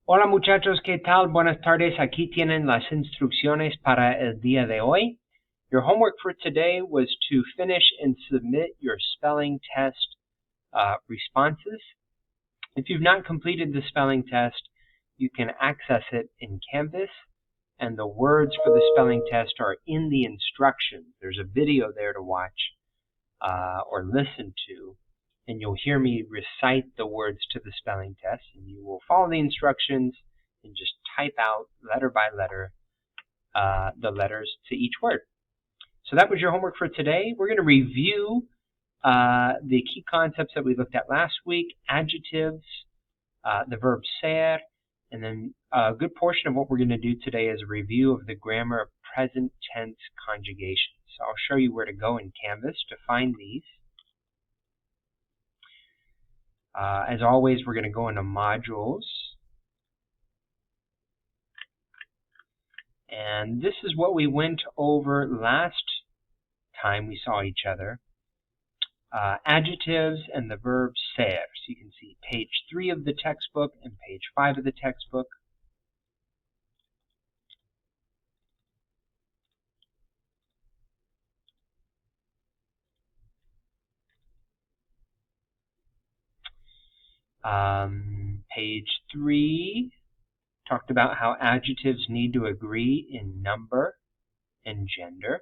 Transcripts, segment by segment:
Hola muchachos, ¿qué tal? Buenas tardes. Aquí tienen las instrucciones para el día de hoy. Your homework for today was to finish and submit your spelling test responses. If you've not completed the spelling test, you can access it in Canvas, and the words for the spelling test are in the instructions. There's a video there to watch or listen to, and you'll hear me recite the words to the spelling test, and you will follow the instructions and just type out letter by letter the letters to each word. So that was your homework for today. We're going to review the key concepts that we looked at last week, adjectives, the verb ser, and then a good portion of what we're going to do today is a review of the grammar of present tense conjugations. So I'll show you where to go in Canvas to find these. As always, we're going to go into modules. And this is what we went over last time we saw each other. Adjectives and the verb ser. So you can see page 3 of the textbook and page 5 of the textbook. Page 3 talked about how adjectives need to agree in number and gender.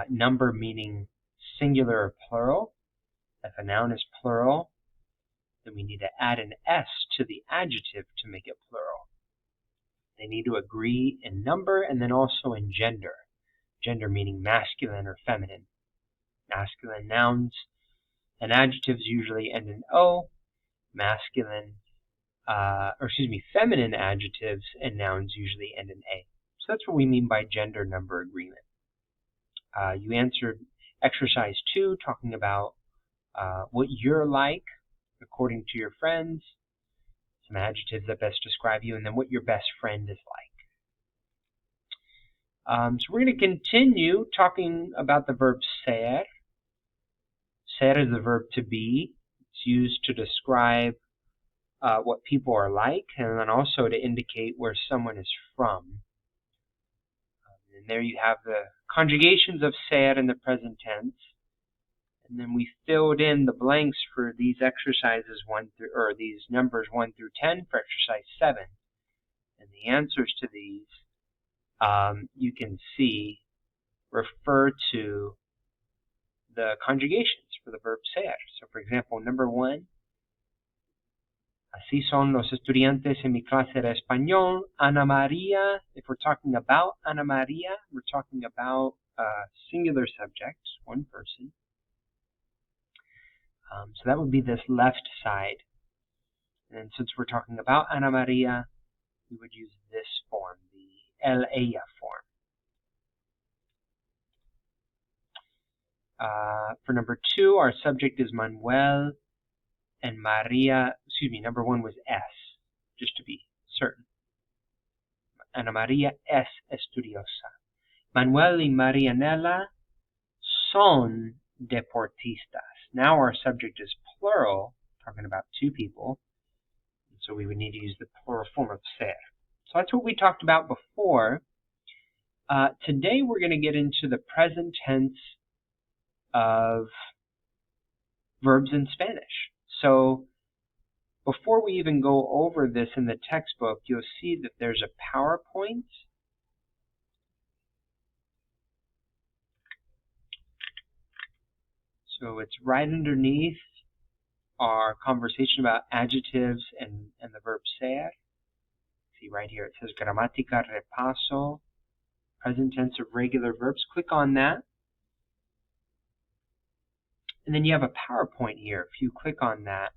Number meaning singular or plural. If a noun is plural, then we need to add an S to the adjective to make it plural. They need to agree in number and then also in gender. Gender meaning masculine or feminine. Masculine nouns and adjectives usually end in O. Feminine adjectives and nouns usually end in A. So that's what we mean by gender number agreement. You answered exercise 2, talking about what you're like according to your friends, some adjectives that best describe you, and then what your best friend is like. So we're going to continue talking about the verb ser. Ser is the verb to be. It's used to describe what people are like, and then also to indicate where someone is from. And there you have the conjugations of ser in the present tense. And then we filled in the blanks for these exercises these numbers 1 through 10 for exercise 7. And the answers to these, you can see, refer to the conjugations for the verb ser. So for example, number 1, así son los estudiantes en mi clase de español. Ana María, if we're talking about Ana María, we're talking about a singular subject, one person. So that would be this left side. And since we're talking about Ana María, we would use this form, the el ella form. For number 2, our subject is Manuel, and María, number 1 was S, just to be certain. Ana María es estudiosa. Manuel y Marianela son deportistas. Now our subject is plural, talking about 2 people, so we would need to use the plural form of ser. So that's what we talked about before. Today we're going to get into the present tense of verbs in Spanish. So before we even go over this in the textbook, you'll see that there's a PowerPoint. So it's right underneath our conversation about adjectives and the verb ser. See right here, it says Gramática Repaso, present tense of regular verbs. Click on that. And then you have a PowerPoint here. If you click on that,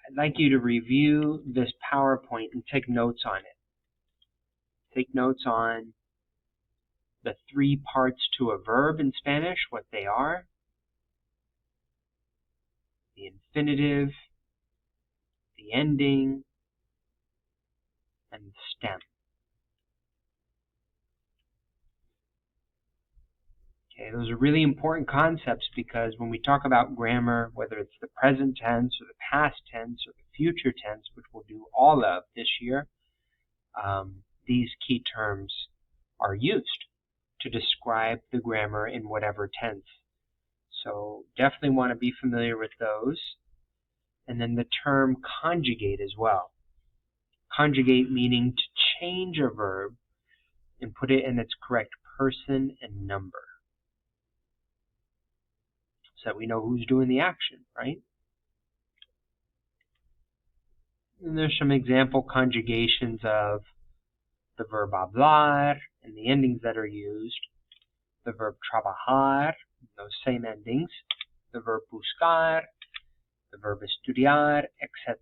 I'd like you to review this PowerPoint and take notes on it. Take notes on the 3 parts to a verb in Spanish, what they are, the infinitive, the ending, and the stem. Okay, those are really important concepts because when we talk about grammar, whether it's the present tense or the past tense or the future tense, which we'll do all of this year, these key terms are used to describe the grammar in whatever tense. So definitely want to be familiar with those. And then the term conjugate as well. Conjugate meaning to change a verb and put it in its correct person and number, so that we know who's doing the action, right? And there's some example conjugations of the verb hablar and the endings that are used. The verb trabajar, those same endings. The verb buscar, the verb estudiar, etc.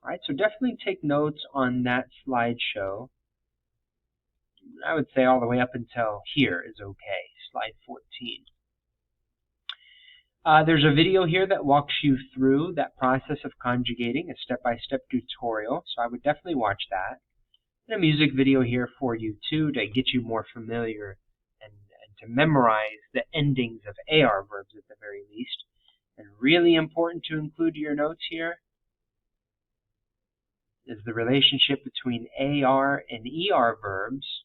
All right, so definitely take notes on that slideshow. I would say all the way up until here is okay, slide 14. There's a video here that walks you through that process of conjugating, a step-by-step tutorial, so I would definitely watch that. And a music video here for you too to get you more familiar and to memorize the endings of AR verbs at the very least. And really important to include your notes here is the relationship between AR and ER verbs.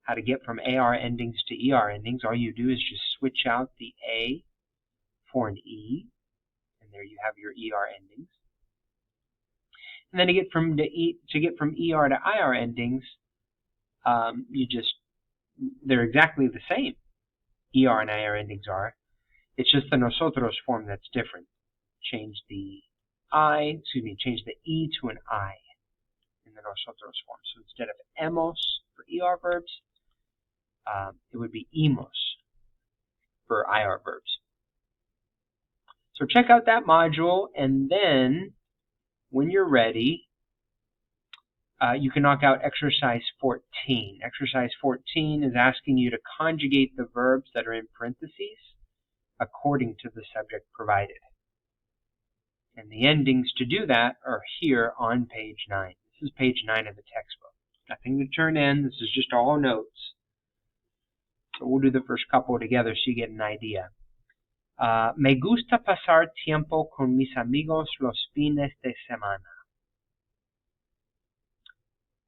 How to get from AR endings to ER endings. All you do is just switch out the A for an E, and there you have your ER endings. And then to get from ER to IR endings, they're exactly the same. ER and IR endings are. It's just the nosotros form that's different. Change the E to an I in the nosotros form. So instead of hemos for ER verbs, it would be imos for IR verbs. So check out that module, and then when you're ready, you can knock out exercise 14. Exercise 14 is asking you to conjugate the verbs that are in parentheses according to the subject provided. And the endings to do that are here on page 9. This is page 9 of the textbook. Nothing to turn in. This is just all notes. So we'll do the first couple together so you get an idea. Me gusta pasar tiempo con mis amigos los fines de semana.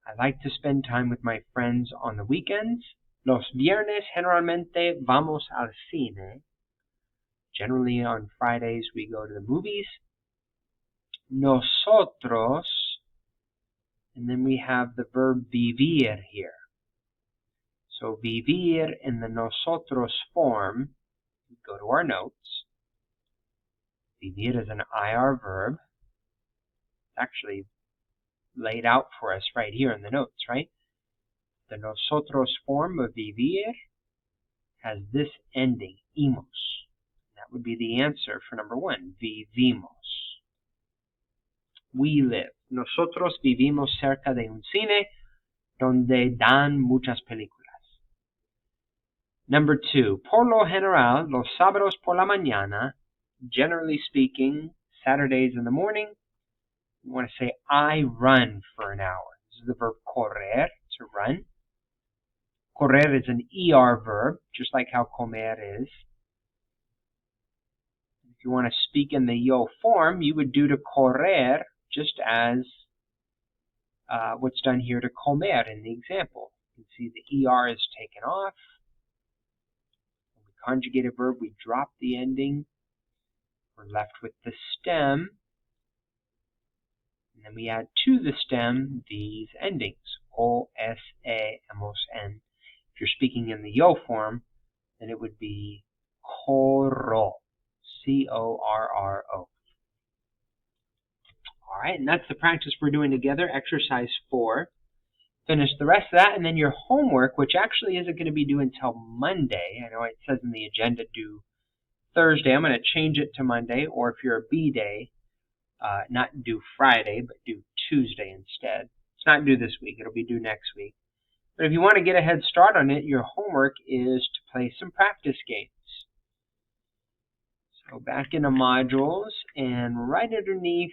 I like to spend time with my friends on the weekends. Los viernes generalmente vamos al cine. Generally on Fridays we go to the movies. Nosotros, and then we have the verb vivir here. So vivir in the nosotros form, we go to our notes. Vivir is an IR verb. It's actually laid out for us right here in the notes, right? The nosotros form of vivir has this ending, imos. That would be the answer for number 1, vivimos. We live. Nosotros vivimos cerca de un cine donde dan muchas películas. Number 2, por lo general, los sábados por la mañana, generally speaking, Saturdays in the morning, you want to say, I run for an hour. This is the verb correr, to run. Correr is an ER verb, just like how comer is. If you want to speak in the yo form, you would do to correr just as what's done here to comer in the example. You can see the ER is taken off. When we conjugate a verb, we drop the ending. We're left with the stem. And then we add to the stem these endings. O, S, A, hemos, N. If you're speaking in the yo form, then it would be corro. C-O-R-R-O. All right, and that's the practice we're doing together, exercise 4. Finish the rest of that, and then your homework, which actually isn't going to be due until Monday. I know it says in the agenda due Thursday. I'm going to change it to Monday, or if you're a B day, not due Friday, but due Tuesday instead. It's not due this week. It'll be due next week. But if you want to get a head start on it, your homework is to play some practice games. So back into modules, and right underneath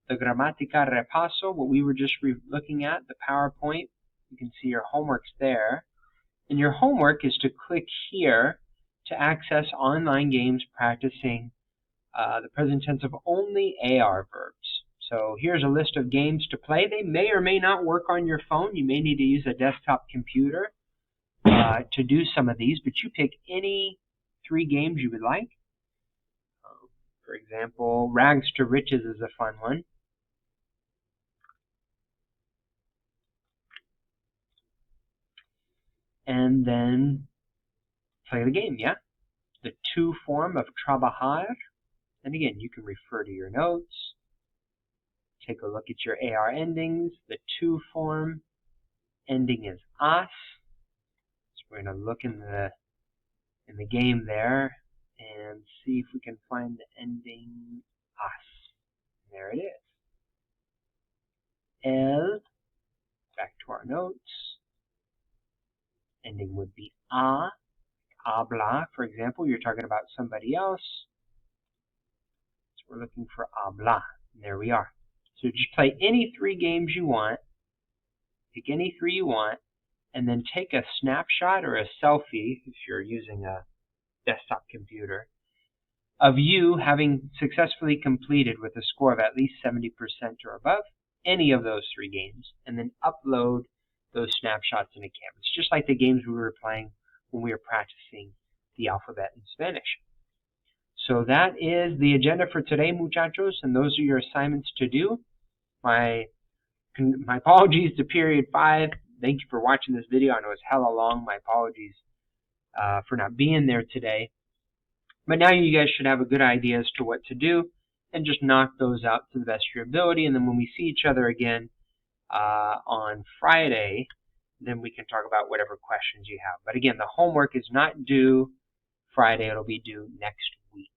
the Gramatica Repaso, what we were just looking at, the PowerPoint, you can see your homework's there. And your homework is to click here to access online games practicing the present tense of only AR verbs. So here's a list of games to play. They may or may not work on your phone. You may need to use a desktop computer to do some of these, but you pick any 3 games you would like. For example, Rags to Riches is a fun one. And then play the game, yeah? The to form of trabajar. And again, you can refer to your notes. Take a look at your AR endings. The to form ending is as. So we're going to look in the game there and see if we can find the ending as. There it is. El, back to our notes. Ending would be a. Habla, for example, you're talking about somebody else. So we're looking for habla. And there we are. So just play any 3 games you want. Pick any 3 you want. And then take a snapshot or a selfie, if you're using a desktop computer, of you having successfully completed with a score of at least 70% or above any of those 3 games. And then upload those snapshots into Canvas, just like the games we were playing when we were practicing the alphabet in Spanish. So that is the agenda for today, muchachos, and those are your assignments to do. My apologies to period 5. Thank you for watching this video. I know it's hella long. My apologies for not being there today. But now you guys should have a good idea as to what to do and just knock those out to the best of your ability. And then when we see each other again on Friday, then we can talk about whatever questions you have. But again, the homework is not due Friday. It'll be due next week.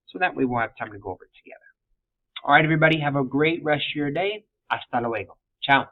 So that way we'll have time to go over it together. All right, everybody, have a great rest of your day. Hasta luego. Ciao.